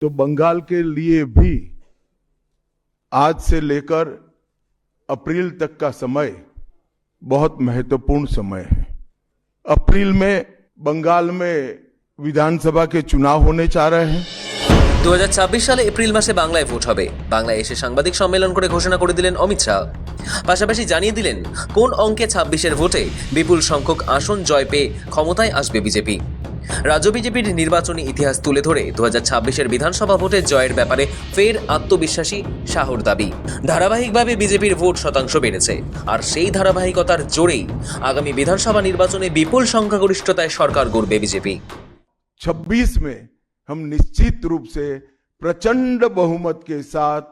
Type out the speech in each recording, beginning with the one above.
तो बंगाल के लिए भी आज से लेकर अप्रैल तक का समय बहुत महत्वपूर्ण समय है। अप्रैल में बंगाल में विधानसभा के चुनाव होने जा रहे हैं। 2026 সালে এপ্রিল মাসে বাংলায় ভোট হবে। বাংলায় এসে সাংবাদিক সম্মেলন করে ঘোষণা করে দিলেন অমিত শাহ। পাশাপাশি জানিয়ে দিলেন কোন অঙ্কে 26-এর ভোটে বিপুল সংখ্যক আসন জয় পেয়ে ক্ষমতায় আসবে বিজেপি। রাজ্য বিজেপির নির্বাচনী ইতিহাস তুলে ধরে 2026-এর বিধানসভা ভোটে জয়ের ব্যাপারে ফের আত্মবিশ্বাসী শাহর দাবি। ধারাবাহিকভাবে বিজেপির ভোট শতাংশ বেড়েছে, আর সেই ধারাবাহিকতার জোরেই আগামী বিধানসভা নির্বাচনে বিপুল সংখ্যাগরিষ্ঠতায় সরকার গড়বে বিজেপি। 26 में हम निश्चित रूप से प्रचंड बहुमत के साथ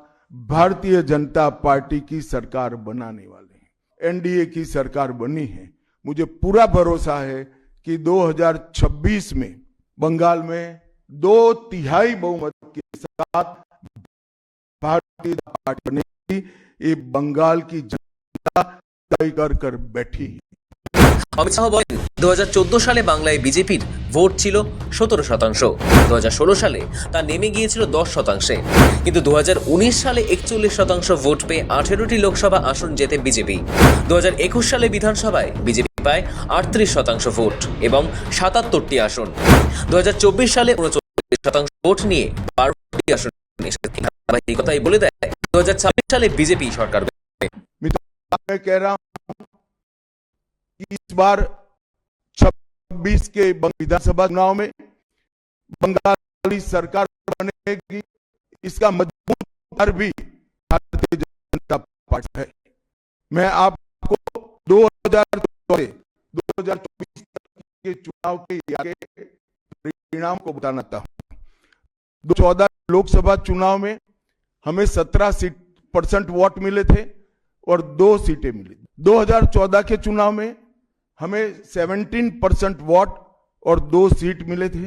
भारतीय जनता पार्टी की सरकार बनाने वाले हैं। एनडीए की सरकार बनी है। मुझे पूरा भरोसा है कि 2026 में बंगाल में 2/3 बहुमत के साथ भारतीय जनता पार्टी बनेगी। ये बंगाल की जनता तय कर बैठी है। অমিত শাহ বলেন 2014 সালে বাংলায় বিজেপির ভোট ছিল 17%, 2016 সালে তা নেমে গিয়েছিল 10%, কিন্তু 2019 সালে 41% ভোট পেয়ে 18টি লোকসভা আসন জেতে বিজেপি। 2021 সালে বিধানসভায় বিজেপি পায় 38% ভোট এবং 77টি আসন। 2024 সালে 39% ভোট নিয়ে 12টি আসন এসেছে। এই কথাই বলে দেয় 2026 সালে বিজেপি সরকার। मैं कह रहा हूं इस बार 26 के विधानसभा चुनाव में बंगाली सरकार बनेगी। इसका मजबूत आधार भी भारतीय जनता पार्टी है। मैं आपको 2024 के चुनाव के आगे परिणाम को बताना चाहता हूं। 2014 लोकसभा चुनाव में हमें 17% वोट मिले थे और 2 सीटें मिली। 2014 के चुनाव में हमें 17% वोट और 2 सीट मिले थे।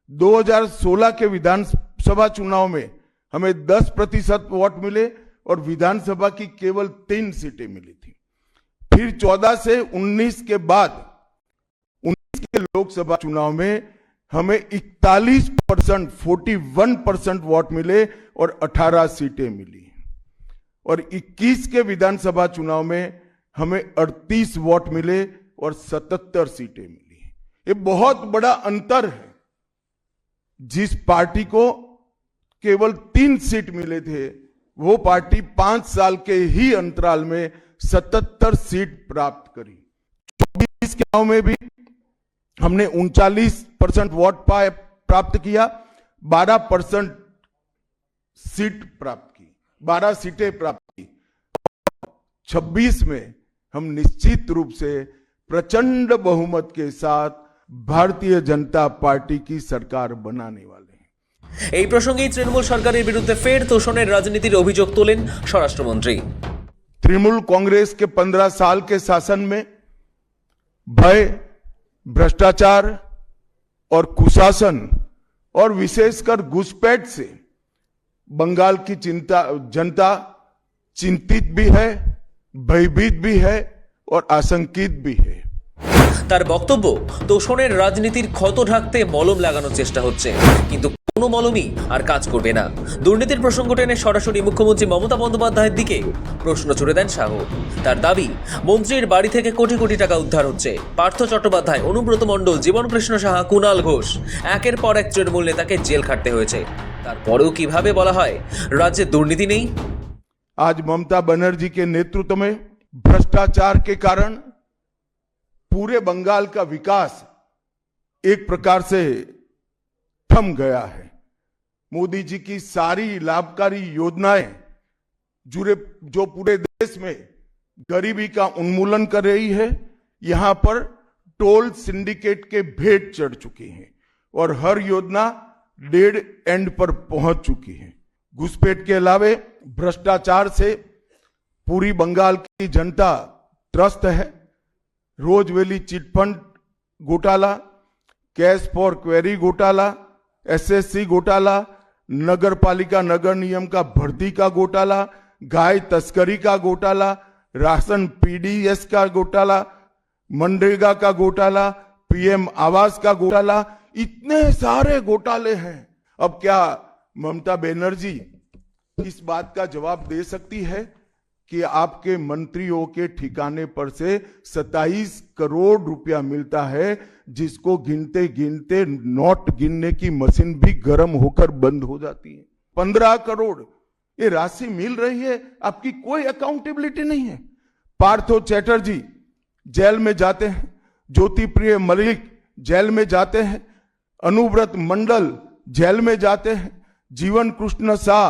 2016 के विधानसभा चुनाव में हमें 10% वोट मिले और विधानसभा की केवल 3 सीटें मिली थी। फिर 14 से 19 के बाद 19 के लोकसभा चुनाव में हमें 41% वोट मिले और 18 सीटें मिली। और 21 के विधानसभा चुनाव में हमें 38 वोट मिले और 77 सीटें मिली। ये बहुत बड़ा अंतर है। जिस पार्टी को केवल 3 सीट मिले थे, वो पार्टी 5 साल के ही अंतराल में 77 सीट प्राप्त करी। 24 के चुनाव में भी हमने 39% वोट प्राप्त किया, 12% सीट प्राप्त की, 12 सीटें प्राप्त की। 26 में हम निश्चित रूप से प्रचंड बहुमत के साथ भारतीय जनता पार्टी की सरकार बनाने वाले हैं। এই প্রসঙ্গে তৃণমূল সরকারের বিরুদ্ধে ফের তোষণের রাজনীতির অভিযোগ তোলেন স্বরাষ্ট্রমন্ত্রী। तृणमूल कांग्रेस के 15 साल के शासन में भय, भ्रष्टाचार और कुशासन और विशेषकर घुसपैठ से बंगाल की जनता चिंतित भी है, भयभीत भी है और आशंकित भी है। তার বক্তব্য, তোষণের রাজনীতির ক্ষত ঢাকতে মলম লাগানোর চেষ্টা হচ্ছে, কিন্তু কোনো মলমই আর কাজ করবে না। দুর্নীতির প্রসঙ্গ টেনে সরাসরি মুখ্যমন্ত্রী মমতা বন্দ্যোপাধ্যায়ের দিকে প্রশ্ন ছুড়ে দেন শাহ। তার দাবি, মন্ত্রীর বাড়ি থেকে কোটি কোটি টাকা উদ্ধার হচ্ছে। পার্থ চট্টোপাধ্যায়, অনুব্রত মণ্ডল, জীবনকৃষ্ণ সাহা, কুণাল ঘোষ, একের পর এক তৃণমূল নেতাকে জেল খাটতে হয়েছে। তারপরেও কিভাবে বলা হয় রাজ্যে দুর্নীতি নেই? आज ममता बनर्जी के नेतृत्व में भ्रष्टाचार के कारण पूरे बंगाल का विकास एक प्रकार से थम गया है। मोदी जी की सारी लाभकारी योजनाएं जो पूरे देश में गरीबी का उन्मूलन कर रही है, यहां पर टोल सिंडिकेट के भेंट चढ़ चुकी हैं और हर योजना डेड एंड पर पहुंच चुकी है। घुसपैठ के अलावे भ्रष्टाचार से पूरी बंगाल की जनता त्रस्त है। रोजवेली चिटफंड घोटाला, कैश फॉर क्वेरी घोटाला, एसएससी घोटाला, नगर पालिका नगर नियम का भर्ती का घोटाला, गाय तस्करी का घोटाला, राशन पीडीएस का घोटाला, मनरेगा का घोटाला, पीएम आवास का घोटाला, इतने सारे घोटाले हैं। अब क्या ममता बनर्जी इस बात का जवाब दे सकती है कि आपके मंत्रियों के ठिकाने पर से 27 करोड़ रुपया मिलता है, जिसको गिनते गिनते नोट गिनने की मशीन भी गर्म होकर बंद हो जाती है। 15 करोड़ ये राशि मिल रही है, आपकी कोई अकाउंटेबिलिटी नहीं है। पार्थो चैटर्जी जेल में जाते हैं, ज्योति प्रिय मलिक जेल में जाते हैं, अनुव्रत मंडल जेल में जाते हैं, जीवन कृष्ण शाह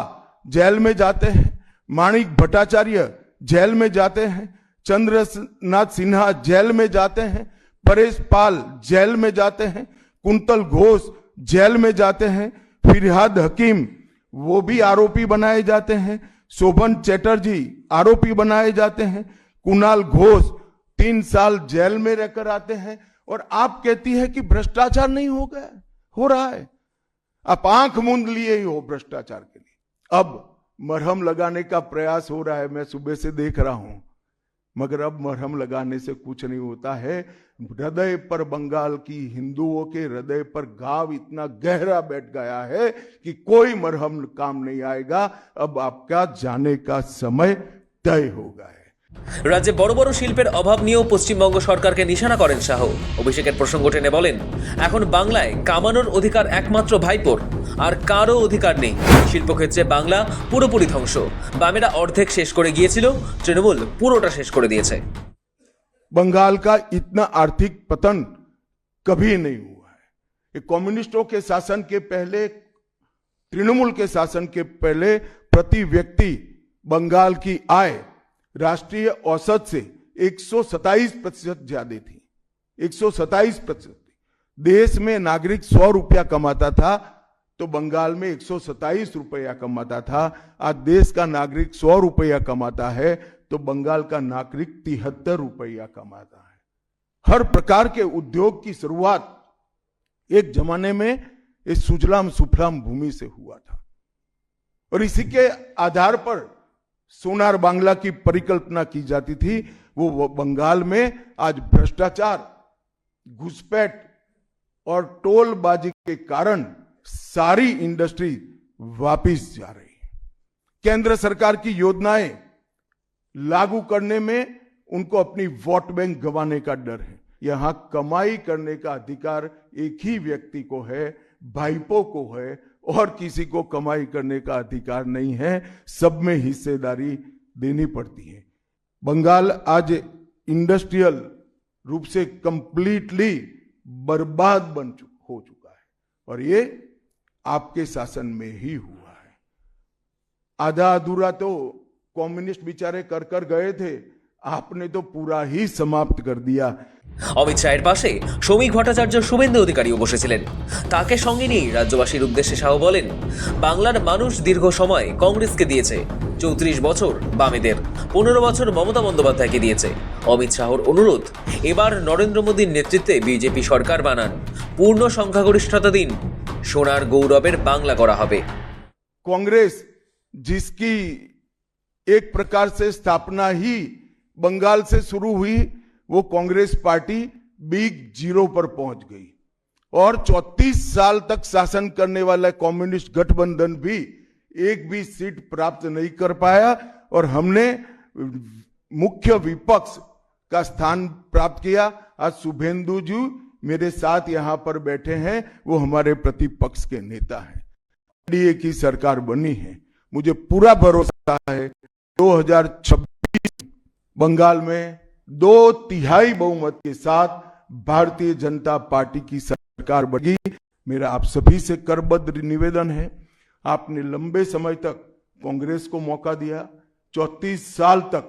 जेल में जाते हैं, माणिक भट्टाचार्य जेल में जाते हैं, चंद्रनाथ सिन्हा जेल में जाते हैं, परेश पाल जेल में जाते हैं, कुंतल घोष जेल में जाते हैं, फिरहाद हकीम वो भी आरोपी बनाए जाते हैं, शोभन चैटर्जी आरोपी बनाए जाते हैं, कुणाल घोष 3 साल जेल में रहकर आते हैं, और आप कहती है कि भ्रष्टाचार नहीं हो गया, हो रहा है। आप आंख मूंद लिए ही हो भ्रष्टाचार के लिए। अब मरहम लगाने का प्रयास हो रहा है, मैं सुबह से देख रहा हूं, मगर अब मरहम लगाने से कुछ नहीं होता है। हृदय पर, बंगाल की हिंदुओं के हृदय पर घाव इतना गहरा बैठ गया है कि कोई मरहम काम नहीं आएगा। अब आपका जाने का समय तय हो गया है। রাজ্যে বড় বড় শিল্পের অভাব নিয়েও পশ্চিমবঙ্গ সরকারকে নিশানা করেন শাহ। অভিষেকের প্রসঙ্গ টেনে বলেন, এখন বাংলায় কামানোর অধিকার একমাত্র ভাইপোর, আর কারও অধিকার নেই। শিল্পক্ষেত্রে বাংলা পুরোপুরি ধ্বংস। বামেরা অর্ধেক শেষ করে গিয়েছিল, তৃণমূল পুরোটা শেষ করে দিয়েছে। बंगाल का इतना आर्थिक पतन कभी नहीं हुआ है। ये कम्युनिस्टों के शासन के पहले, तृणमूल के शासन के पहले प्रति व्यक्ति बंगाल की आय राष्ट्रीय औसत से 127% ज्यादा थी। 127%। देश में नागरिक 100 रुपया कमाता था तो बंगाल में 127 रुपया कमाता था। आज देश का नागरिक 100 रुपया कमाता है तो बंगाल का नागरिक 73 रुपया कमाता है। हर प्रकार के उद्योग की शुरुआत एक जमाने में इस सुजलाम सुफलाम भूमि से हुआ था, और इसी के आधार पर सोनार बांग्ला की परिकल्पना की जाती थी। वो बंगाल में आज भ्रष्टाचार, घुसपैठ और टोलबाजी के कारण सारी इंडस्ट्री वापिस जा रही है। केंद्र सरकार की योजनाएं लागू करने में उनको अपनी वोट बैंक गंवाने का डर है। यहां कमाई करने का अधिकार एक ही व्यक्ति को है, भाईपो को है, और किसी को कमाई करने का अधिकार नहीं है। सब में हिस्सेदारी देनी पड़ती है। बंगाल आज इंडस्ट्रियल रूप से कंप्लीटली बर्बाद हो चुका है, और ये आपके शासन में ही हुआ है। आधा अधूरा तो कम्युनिस्ट बेचारे कर कर गए थे, आपने तो पूरा ही समाप्त कर दिया। অমিত শাহের পাশে শ্রমিক ভট্টাচার্য, শুভেন্দু অধিকারীও বসেছিলেন। তাকে সঙ্গে নিয়ে রাজ্যবাসীর উদ্দেশ্যে শাহ বলেন, বাংলার মানুষ দীর্ঘ সময় কংগ্রেসকে দিয়েছে, 34 বছর বামেদের, 15 বছর মমতা বন্দ্যোপাধ্যায়কে দিয়েছে। অমিত শাহর অনুরোধ, এবার নরেন্দ্র মোদীর নেতৃত্বে বিজেপি সরকার বানান, পূর্ণ সংখ্যাগরিষ্ঠতা দিন, সোনার গৌরবের বাংলা করা হবে। कांग्रेस जिसकी एक प्रकार से स्थापना ही बंगाल से शुरू हुई, वो कांग्रेस पार्टी बिग जीरो पर पहुंच गई, और 34 साल तक शासन करने वाला कम्युनिस्ट गठबंधन भी एक भी सीट प्राप्त नहीं कर पाया, और हमने मुख्य विपक्ष का स्थान प्राप्त किया। आज शुभेंदु जी मेरे साथ यहां पर बैठे हैं, वो हमारे प्रतिपक्ष के नेता हैं। एनडीए की सरकार बनी है, मुझे पूरा भरोसा है 2026 बंगाल में 2/3 बहुमत के साथ भारतीय जनता पार्टी की सरकार बनेगी। मेरा आप सभी से करबद्ध निवेदन है, आपने लंबे समय तक कांग्रेस को मौका दिया, 34 साल तक